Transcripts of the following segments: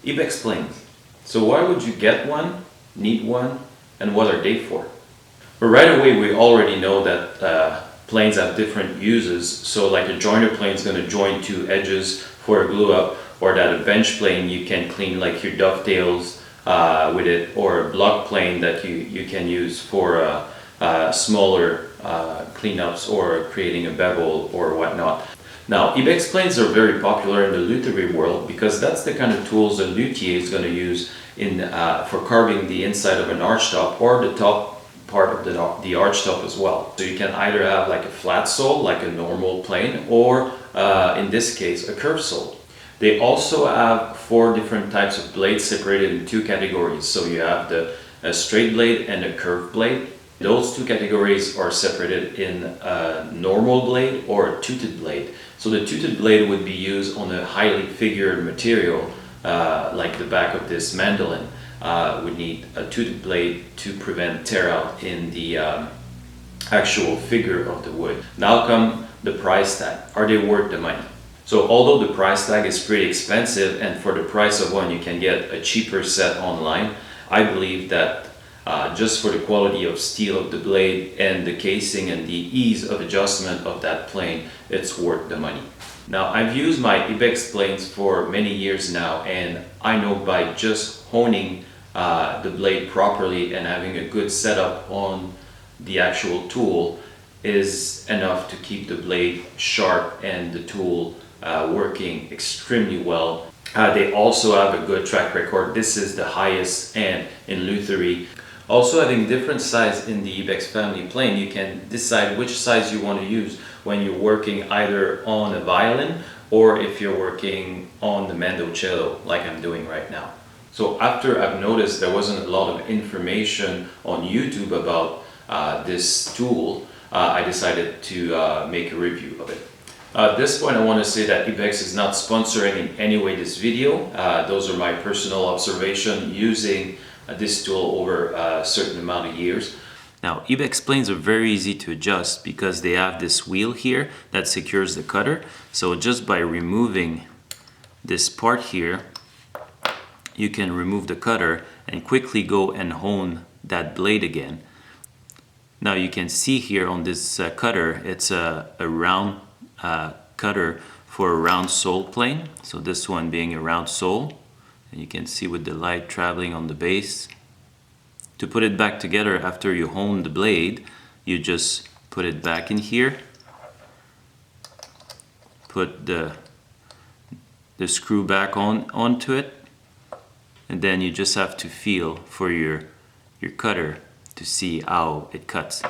IBEX Planes. So why would you get one, need one, and what are they for? But right away we already know that planes have different uses. So like a joiner plane is going to join two edges for a glue up, or that a bench plane you can clean like your dovetails with it, or a block plane that you can use for smaller cleanups or creating a bevel or whatnot. Now, IBEX planes are very popular in the luthiery world because that's the kind of tools a luthier is going to use for carving the inside of an archtop or the top part of the archtop as well. So you can either have like a flat sole, like a normal plane, or in this case, a curved sole. They also have 4 different types of blades separated in 2 categories. So you have a straight blade and a curved blade. Those 2 categories are separated in a normal blade or a toothed blade. So the toothed blade would be used on a highly figured material, like the back of this mandolin. Would need a toothed blade to prevent tear out in the actual figure of the wood. Now come the price tag. Are they worth the money? So although the price tag is pretty expensive, and for the price of one you can get a cheaper set online, I believe that just for the quality of steel of the blade and the casing and the ease of adjustment of that plane, it's worth the money. Now, I've used my IBEX planes for many years now, and I know by just honing the blade properly and having a good setup on the actual tool is enough to keep the blade sharp and the tool working extremely well. They also have a good track record. This is the highest end in luthiery. Also, having different size in the IBEX family plane, you can decide which size you want to use when you're working either on a violin or if you're working on the mandocello like I'm doing right now. So after I've noticed there wasn't a lot of information on YouTube about this tool, I decided to make a review of it. At this point I want to say that IBEX is not sponsoring in any way this video. Those are my personal observation using this tool over a certain amount of years. Now, IBEX planes are very easy to adjust because they have this wheel here that secures the cutter. So just by removing this part here, you can remove the cutter and quickly go and hone that blade again. Now you can see here on this cutter, it's a round cutter for a round sole plane. So this one being a round sole. And you can see with the light traveling on the base. To put it back together after you hone the blade, you just put it back in here. Put the screw back onto it. And then you just have to feel for your cutter to see how it cuts.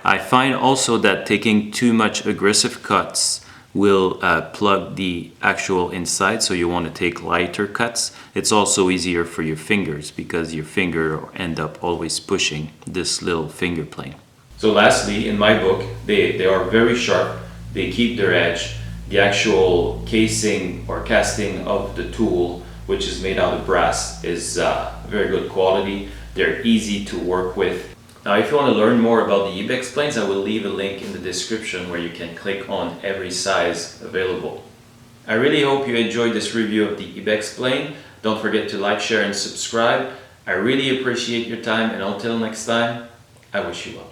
I find also that taking too much aggressive cuts will plug the actual inside, so you want to take lighter cuts. It's also easier for your fingers because your finger end up always pushing this little finger plane. So lastly, in my book, they are very sharp, they keep their edge. The actual casing or casting of the tool, which is made out of brass, is very good quality. They're easy to work with. Now, if you want to learn more about the IBEX planes, I will leave a link in the description where you can click on every size available. I really hope you enjoyed this review of the IBEX plane. Don't forget to like, share, and subscribe. I really appreciate your time, and until next time, I wish you well.